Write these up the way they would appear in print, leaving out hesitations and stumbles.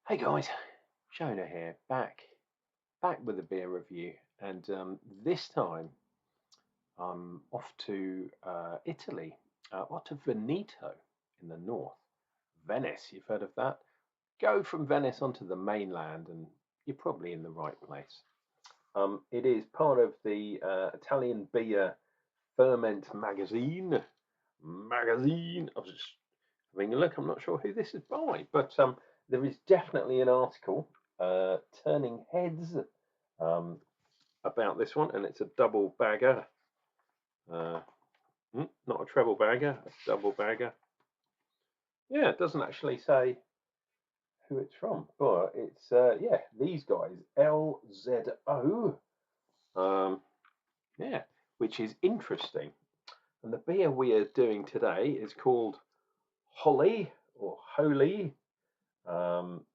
Hey guys, Shona here, back with a beer review, and this time I'm off to Italy, off to Veneto in the north. Venice, you've heard of that? Go from Venice onto the mainland, and you're probably in the right place. It is part of the Italian beer ferment magazine. I was just having a look. I'm not sure who this is by, but there is definitely an article turning heads um, about this one, and it's a double bagger. Uh, Not a treble bagger, a double bagger. Yeah, it doesn't actually say who it's from, but it's yeah, these guys, LZO. Yeah, which is interesting. And the beer we are doing today is called Holi or Holy.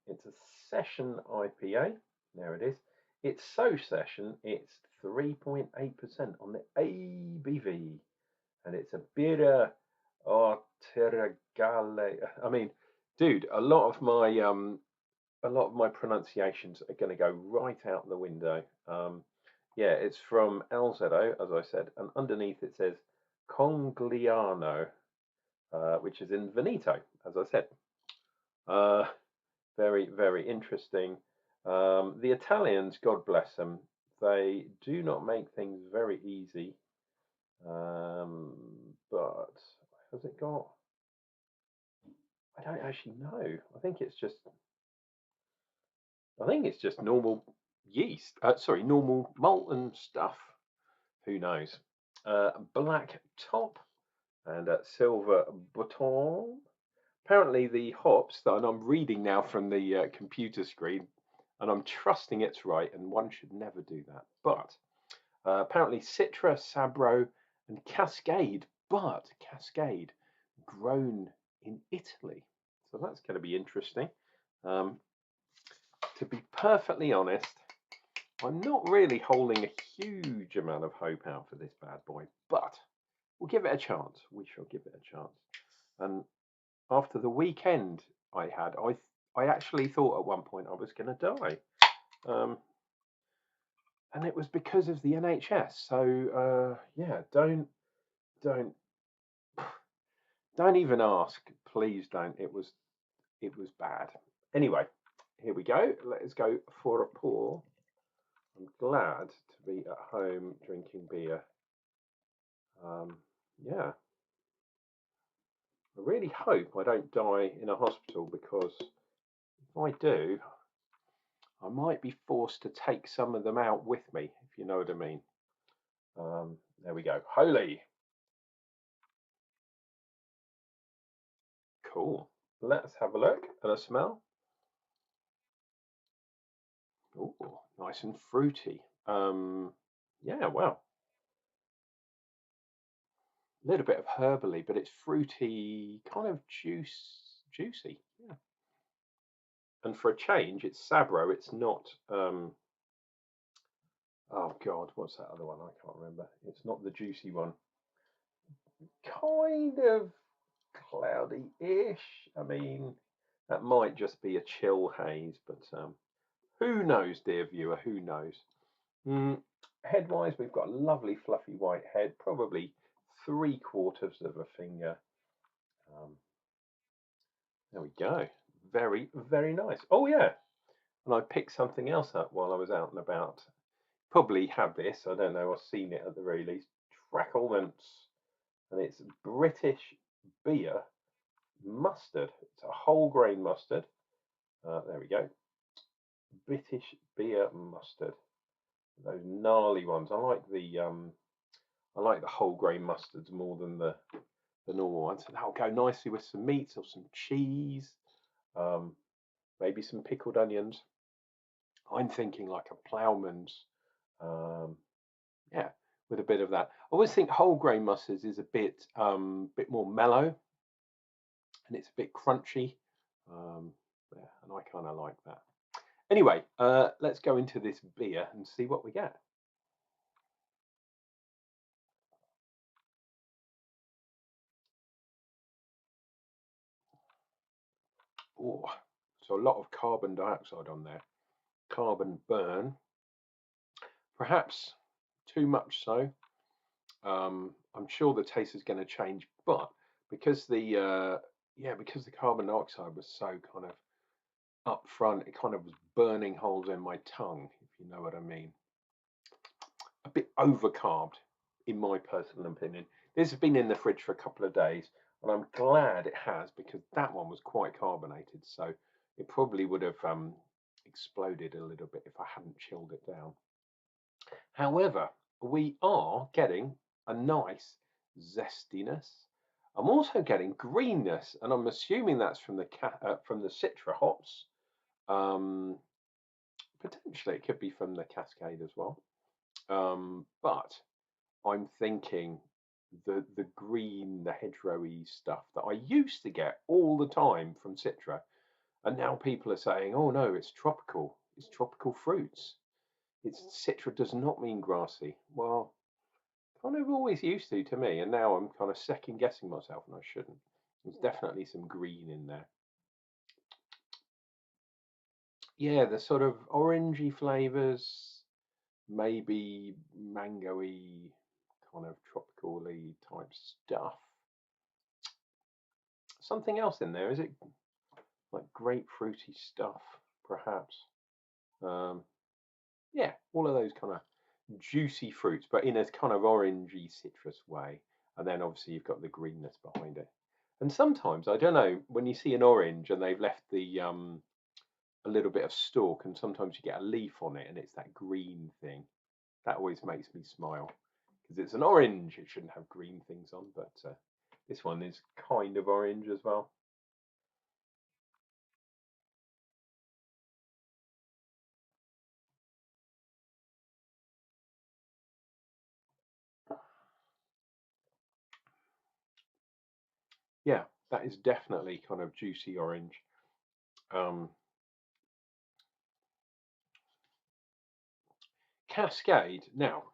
It's a session IPA. There it is. It's so session. It's 3.8% on the ABV, and it's a birra artergale. I mean, dude, a lot of my pronunciations are going to go right out the window. Yeah, it's from LZO, as I said, and underneath it says Congliano, which is in Veneto, as I said. Very, very interesting. The Italians, God bless them, they do not make things very easy. But has it got? I don't actually know. I think it's just normal yeast. Sorry, normal malt and stuff. Who knows? Black top and silver bottom. Apparently, the hops that and I'm reading now from the computer screen, and I'm trusting it's right, and one should never do that. But apparently, Citra, Sabro, and Cascade, but Cascade grown in Italy. So that's going to be interesting. To be perfectly honest, I'm not really holding a huge amount of hope out for this bad boy, but we'll give it a chance. We shall give it a chance. And after the weekend I had, I actually thought at one point I was going to die, and it was because of the NHS. So yeah, don't don't even ask, please don't. It was bad. Anyway, here we go. Let's go for a pour. I'm glad to be at home drinking beer. Yeah, I really hope I don't die in a hospital, because if I do, I might be forced to take some of them out with me, if you know what I mean. There we go. Holy. Cool. Let's have a look and a smell. Oh, nice and fruity. Yeah, well, a little bit of herbally, but it's fruity, kind of juicy. Yeah. And for a change, it's Sabro. It's not. Oh God, what's that other one? I can't remember. It's not the juicy one. Kind of cloudy-ish. I mean, that might just be a chill haze, but who knows, dear viewer? Who knows? Head-wise, we've got a lovely fluffy white head, probably 3/4 of a finger. There we go. Very, very nice. Oh yeah, and I picked something else up while I was out and about. Probably have this. I don't know. I've seen it at the very least. Tracklements, and it's British beer mustard. It's a whole grain mustard. There we go. British beer mustard. Those gnarly ones. I like the whole grain mustards more than the normal ones. That'll go nicely with some meats or some cheese. Maybe some pickled onions. I'm thinking like a ploughman's. Yeah, with a bit of that. I always think whole grain mustards is a bit more mellow, and it's a bit crunchy. Yeah, and I kind of like that. Anyway, let's go into this beer and see what we get. Oh, So a lot of carbon dioxide on there, carbon burn, perhaps too much so. I'm sure the taste is going to change, but because because the carbon dioxide was so kind of up front, it kind of was burning holes in my tongue, if you know what I mean. A bit overcarbed, in my personal opinion. This has been in the fridge for a couple of days, and I'm glad it has, because that one was quite carbonated, so it probably would have exploded a little bit if I hadn't chilled it down. However, we are getting a nice zestiness. I'm also getting greenness, and I'm assuming that's from the Citra hops. Potentially, it could be from the Cascade as well. But I'm thinking the green, the hedgerowy stuff that I used to get all the time from Citra, and now people are saying, "Oh no, it's tropical. It's tropical fruits. It's Citra does not mean grassy." Well, kind of always used to me, and now I'm kind of second guessing myself, and I shouldn't. There's definitely some green in there. Yeah, the sort of orangey flavors, maybe mangoey, kind of tropically type stuff. Something else in there, is it like grapefruity stuff, perhaps? Um, yeah, all of those kind of juicy fruits, but in a kind of orangey citrus way. And then obviously you've got the greenness behind it. And sometimes, I don't know, when you see an orange and they've left the a little bit of stalk, and sometimes you get a leaf on it and it's that green thing. That always makes me smile, because it's an orange. It shouldn't have green things on, but this one is kind of orange as well. Yeah, that is definitely kind of juicy orange. Um, Cascade. Now,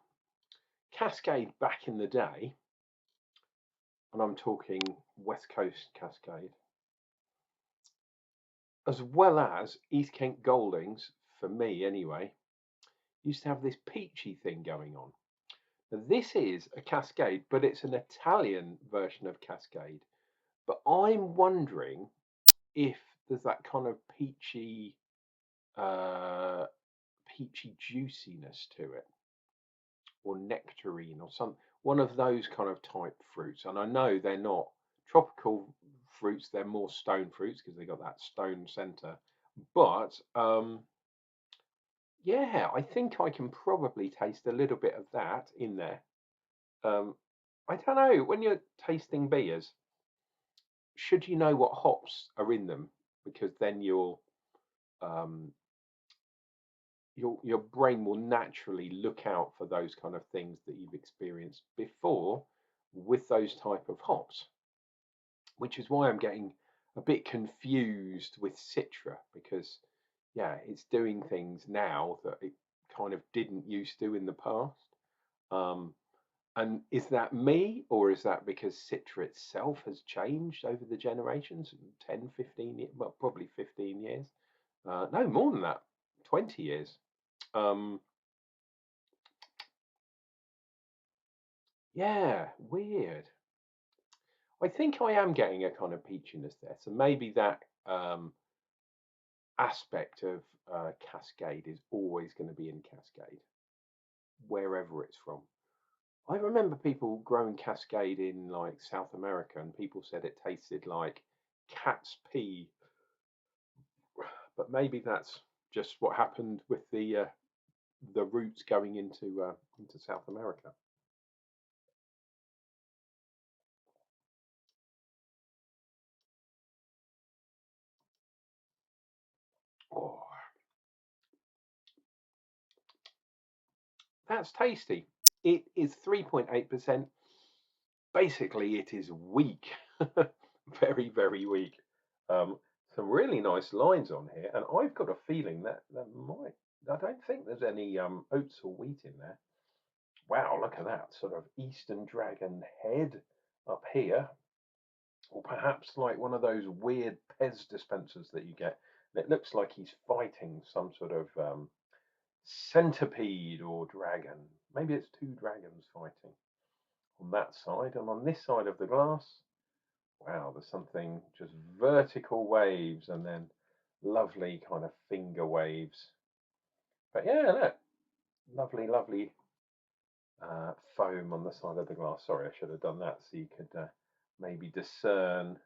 Cascade back in the day, and I'm talking West Coast Cascade, as well as East Kent Goldings, for me anyway, used to have this peachy thing going on. Now, this is a Cascade, but it's an Italian version of Cascade. But I'm wondering if there's that kind of uh, peachy juiciness to it, or nectarine, or one of those kind of type fruits. And I know they're not tropical fruits; they're more stone fruits because they got that stone center. But yeah, I think I can probably taste a little bit of that in there. Um, I don't know. When you're tasting beers, should you know what hops are in them? Because then um, your brain will naturally look out for those kind of things that you've experienced before with those type of hops, which is why I'm getting a bit confused with Citra, because yeah, it's doing things now that it kind of didn't used to in the past. Um, and is that me, or is that because Citra itself has changed over the generations, 10, 15 years, well, probably 15 years? No, more than that, 20 years. Um, yeah, weird. I think I am getting a kind of peachiness there. So maybe that aspect of Cascade is always going to be in Cascade, wherever it's from. I remember people growing Cascade in like South America, and people said it tasted like cat's pee. But maybe that's just what happened with the roots going into South America. Oh, that's tasty. It is 3.8%. Basically, it is weak, very, very weak. Um, some really nice lines on here, and I've got a feeling that might. I don't think there's any oats or wheat in there. Wow, look at that sort of Eastern Dragon head up here, or perhaps like one of those weird Pez dispensers that you get. And it looks like he's fighting some sort of centipede or dragon. Maybe it's two dragons fighting on that side. And on this side of the glass, wow, there's something, just vertical waves and then lovely kind of finger waves. But yeah, look, lovely, lovely foam on the side of the glass. Sorry, I should have done that so you could maybe discern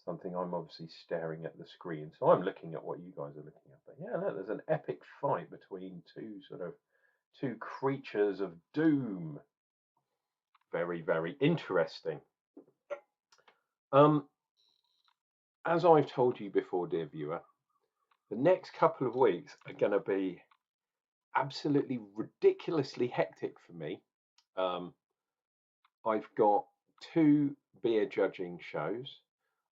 something. I'm obviously staring at the screen, so I'm looking at what you guys are looking at. But yeah, look, there's an epic fight between two creatures of doom. Very, very interesting. As I've told you before, dear viewer, the next couple of weeks are going to be absolutely ridiculously hectic for me. I've got 2 beer judging shows.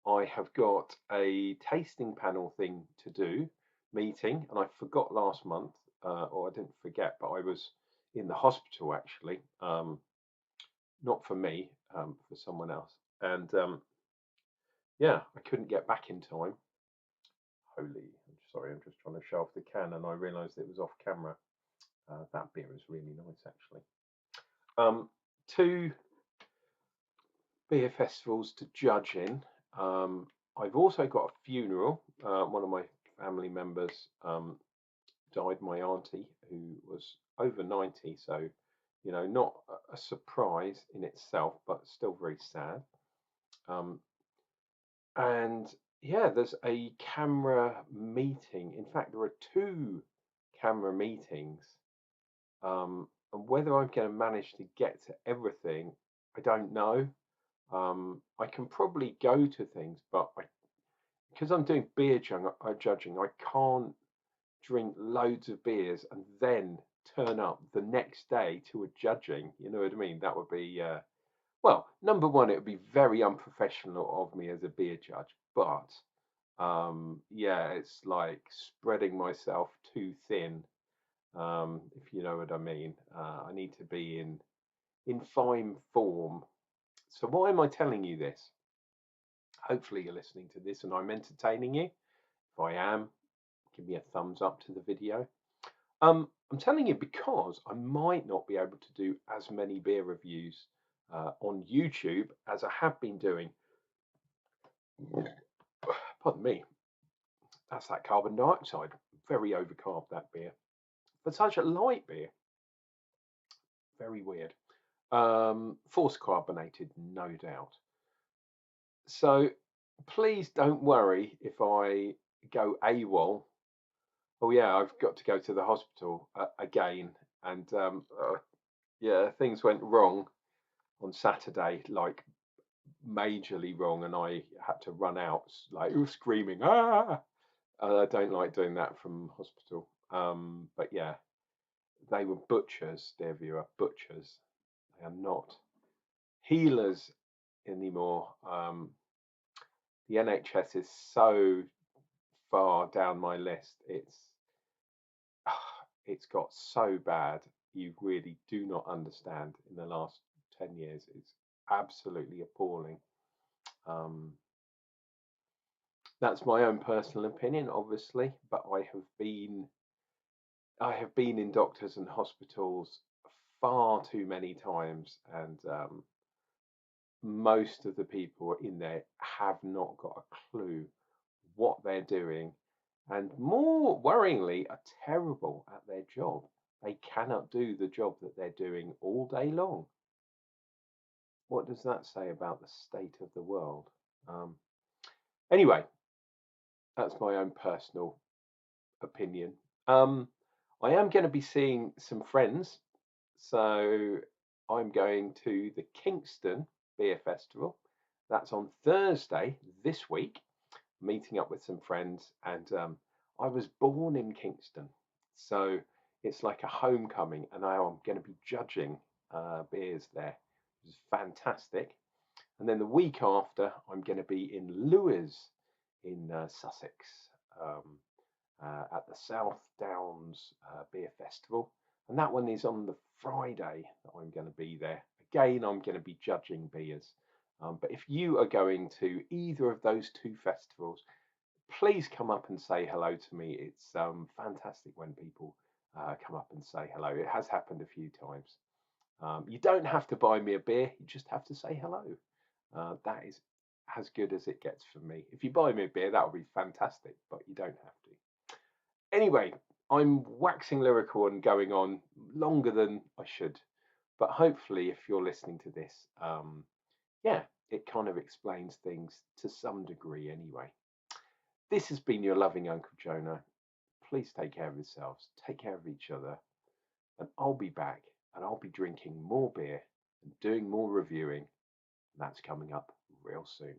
I have got a tasting panel thing to do, meeting, and I forgot last month, or I didn't forget, but I was in the hospital actually, not for me, for someone else, and yeah, I couldn't get back in time. Holy, I'm sorry, I'm just trying to show off the can, and I realised it was off camera. That beer is really nice, actually. 2 beer festivals to judge in. I've also got a funeral. One of my family members died, my auntie, who was over 90, so not a surprise in itself, but still very sad. And yeah, there's a camera meeting. In fact, there are 2 camera meetings. And whether I'm going to manage to get to everything, I don't know. I can probably go to things, but because I'm doing beer judging, I can't drink loads of beers and then turn up the next day to a judging. You know what I mean? That would be, well, number one, it would be very unprofessional of me as a beer judge, but yeah, it's like spreading myself too thin, if you know what I mean. I need to be in fine form. So why am I telling you this? Hopefully you're listening to this and I'm entertaining you. If I am, give me a thumbs up to the video. I'm telling you because I might not be able to do as many beer reviews on YouTube as I have been doing. Pardon me. That's that carbon dioxide. Very overcarb, that beer. But such a light beer. Very weird. Force carbonated, no doubt. So please don't worry if I go AWOL. Oh yeah, I've got to go to the hospital again, and yeah, things went wrong on Saturday, like majorly wrong, and I had to run out like screaming. Ah! I don't like doing that from hospital. But yeah, they were butchers, dear viewer, butchers. They are not healers anymore. The NHS is so far down my list. It's got so bad. You really do not understand. In the last 10 years, it's absolutely appalling. That's my own personal opinion, obviously, but I have been in doctors and hospitals far too many times, and most of the people in there have not got a clue what they're doing, and more worryingly, are terrible at their job. They cannot do the job that they're doing all day long. What does that say about the state of the world? Anyway, that's my own personal opinion. I am going to be seeing some friends, so I'm going to the Kingston Beer Festival. That's on Thursday this week, meeting up with some friends, and I was born in Kingston, so it's like a homecoming, and now I'm going to be judging beers there. It's fantastic. And then the week after, I'm going to be in Lewes in Sussex, at the South Downs Beer Festival, and that one is on the Friday that I'm going to be there. Again, I'm going to be judging beers. But if you are going to either of those 2 festivals, please come up and say hello to me. It's fantastic when people come up and say hello. It has happened a few times. You don't have to buy me a beer, you just have to say hello. That is as good as it gets for me. If you buy me a beer, that would be fantastic, but you don't have to. Anyway, I'm waxing lyrical and going on longer than I should, but hopefully, if you're listening to this, yeah, it kind of explains things to some degree anyway. This has been your loving Uncle Jonah. Please take care of yourselves, take care of each other, and I'll be back and I'll be drinking more beer and doing more reviewing. And that's coming up real soon.